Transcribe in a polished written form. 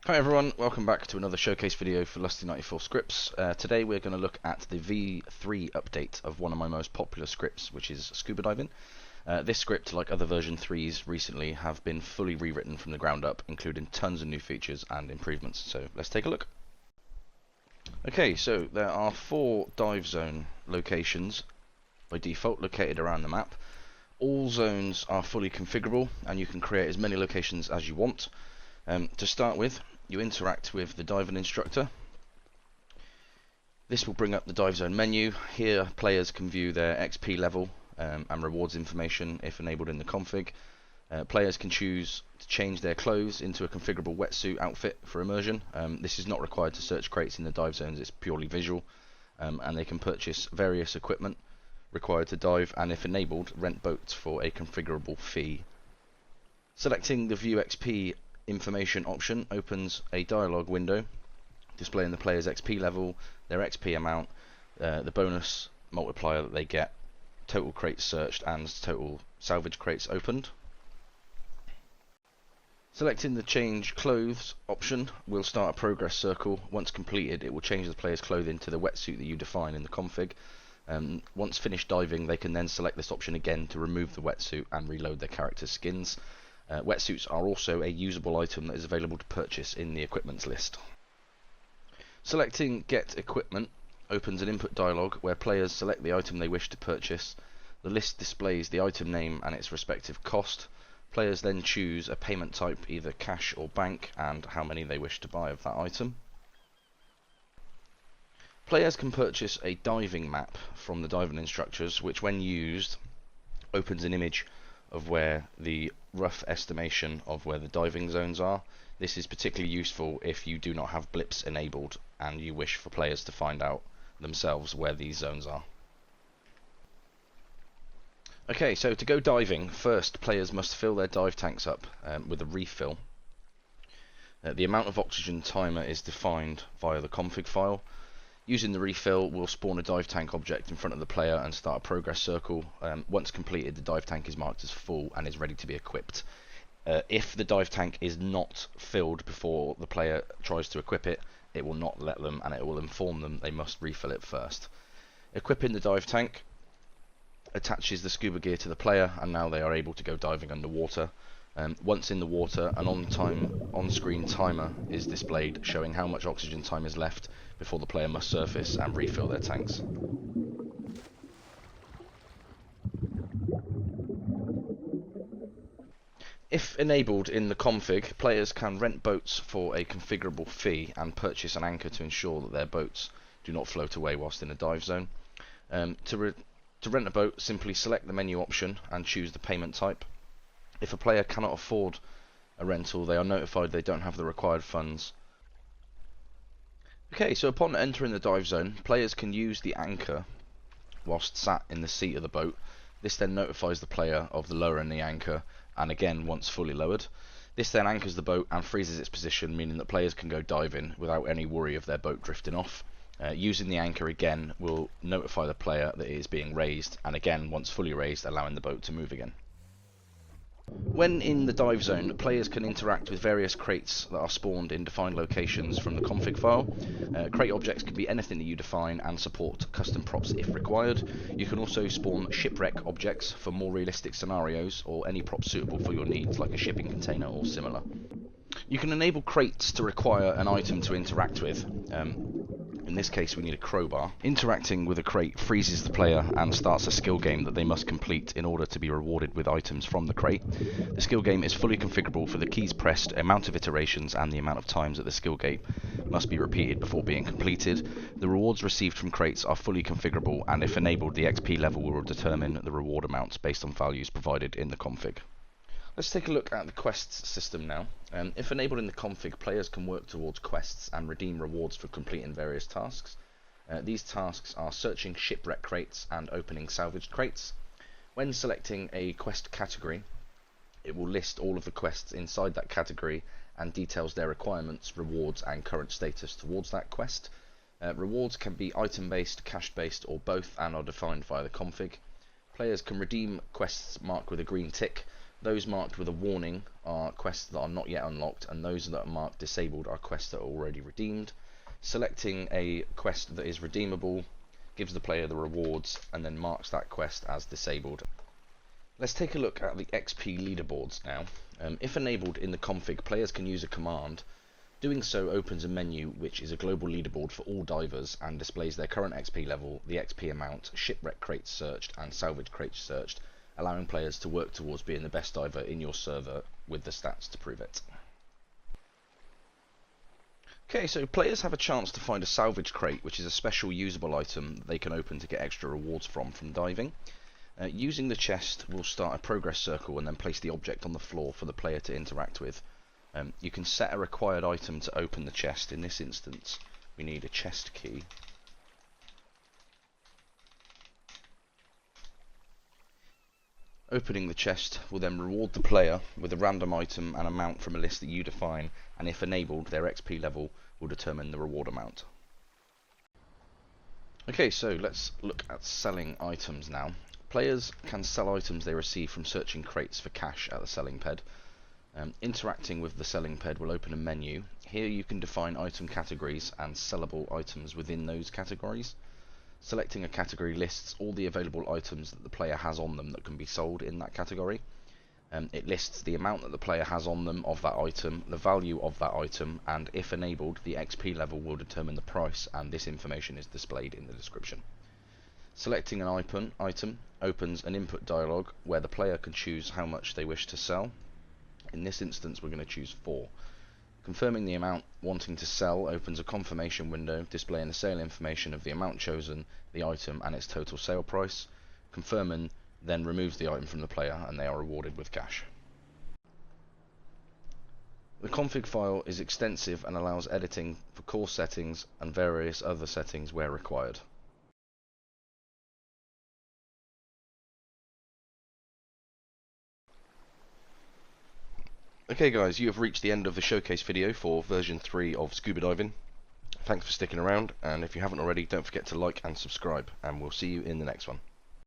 Hi everyone, welcome back to another showcase video for Lusty94 scripts. Today we're going to look at the V3 update of one of my most popular scripts, which is scuba diving. This script, like other version 3s recently, have been fully rewritten from the ground up, including tons of new features and improvements. So let's take a look. Okay, so there are 4 dive zone locations by default located around the map. All zones are fully configurable and you can create as many locations as you want. To start with, you interact with the diving instructor. This will bring up the dive zone menu. Here players can view their XP level and rewards information if enabled in the config. Players can choose to change their clothes into a configurable wetsuit outfit for immersion. This is not required to search crates in the dive zones, it's purely visual. And they can purchase various equipment required to dive, and if enabled, rent boats for a configurable fee. Selecting the View XP Information option opens a dialog window displaying the player's XP level, their XP amount, the bonus multiplier that they get, total crates searched and total salvage crates opened. Selecting the change clothes option will start a progress circle. Once completed, it will change the player's clothing to the wetsuit that you define in the config. Once finished diving, they can then select this option again to remove the wetsuit and reload their character's skins. Wetsuits are also a usable item that is available to purchase in the equipments list. Selecting Get Equipment opens an input dialog where players select the item they wish to purchase. The list displays the item name and its respective cost. Players then choose a payment type, either cash or bank, and how many they wish to buy of that item. Players can purchase a diving map from the diving instructors, which when used opens an image of where the rough estimation of where the diving zones are. This is particularly useful if you do not have blips enabled and you wish for players to find out themselves where these zones are. Okay, so to go diving, first players must fill their dive tanks up with a refill. The amount of oxygen timer is defined via the config file. Using the refill will spawn a dive tank object in front of the player and start a progress circle. Once completed, the dive tank is marked as full and is ready to be equipped. If the dive tank is not filled before the player tries to equip it, it will not let them, and it will inform them they must refill it first. Equipping the dive tank attaches the scuba gear to the player, and now they are able to go diving underwater. Once in the water, an on-screen timer is displayed showing how much oxygen time is left before the player must surface and refill their tanks. If enabled in the config, players can rent boats for a configurable fee and purchase an anchor to ensure that their boats do not float away whilst in a dive zone. To rent a boat, simply select the menu option and choose the payment type. If a player cannot afford a rental, they are notified they don't have the required funds. Okay, so upon entering the dive zone, players can use the anchor whilst sat in the seat of the boat. This then notifies the player of the lowering the anchor, and again once fully lowered. This then anchors the boat and freezes its position, meaning that players can go diving without any worry of their boat drifting off. Using the anchor again will notify the player that it is being raised, and again once fully raised, allowing the boat to move again. When in the dive zone, players can interact with various crates that are spawned in defined locations from the config file. Crate objects can be anything that you define and support custom props if required. You can also spawn shipwreck objects for more realistic scenarios, or any prop suitable for your needs like a shipping container or similar. You can enable crates to require an item to interact with. In this case we need a crowbar. Interacting with a crate freezes the player and starts a skill game that they must complete in order to be rewarded with items from the crate. The skill game is fully configurable for the keys pressed, amount of iterations and the amount of times that the skill game must be repeated before being completed. The rewards received from crates are fully configurable, and if enabled, the XP level will determine the reward amounts based on values provided in the config. Let's take a look at the quests system now. If enabled in the config, players can work towards quests and redeem rewards for completing various tasks. These tasks are searching shipwreck crates and opening salvaged crates. When selecting a quest category, it will list all of the quests inside that category and details their requirements, rewards and current status towards that quest. Rewards can be item based, cash based or both, and are defined via the config. Players can redeem quests marked with a green tick Those marked with a warning are quests that are not yet unlocked, and those that are marked disabled are quests that are already redeemed. Selecting a quest that is redeemable gives the player the rewards and then marks that quest as disabled. Let's take a look at the XP leaderboards now. If enabled in the config, players can use a command. Doing so opens a menu which is a global leaderboard for all divers and displays their current XP level, the XP amount, Shipwreck Crates searched and Salvaged Crates searched, allowing players to work towards being the best diver in your server with the stats to prove it. Okay, so players have a chance to find a Salvaged Crate, which is a special usable item that they can open to get extra rewards from diving. Using the chest, we'll start a progress circle and then place the object on the floor for the player to interact with. You can set a required item to open the chest. In this instance, we need a chest key. Opening the chest will then reward the player with a random item and amount from a list that you define, and if enabled, their XP level will determine the reward amount. Okay, so let's look at selling items now. Players can sell items they receive from searching crates for cash at the selling ped. Interacting with the selling ped will open a menu. Here you can define item categories and sellable items within those categories. Selecting a category lists all the available items that the player has on them that can be sold in that category. It lists the amount that the player has on them of that item, the value of that item, and if enabled, the XP level will determine the price, and this information is displayed in the description. Selecting an item opens an input dialog where the player can choose how much they wish to sell. In this instance, we're going to choose 4. Confirming the amount wanting to sell opens a confirmation window displaying the sale information of the amount chosen, the item, and its total sale price. Confirming then removes the item from the player and they are rewarded with cash. The config file is extensive and allows editing for core settings and various other settings where required. Okay guys, you have reached the end of the showcase video for version 3 of scuba diving. Thanks for sticking around, and if you haven't already, don't forget to like and subscribe, and we'll see you in the next one.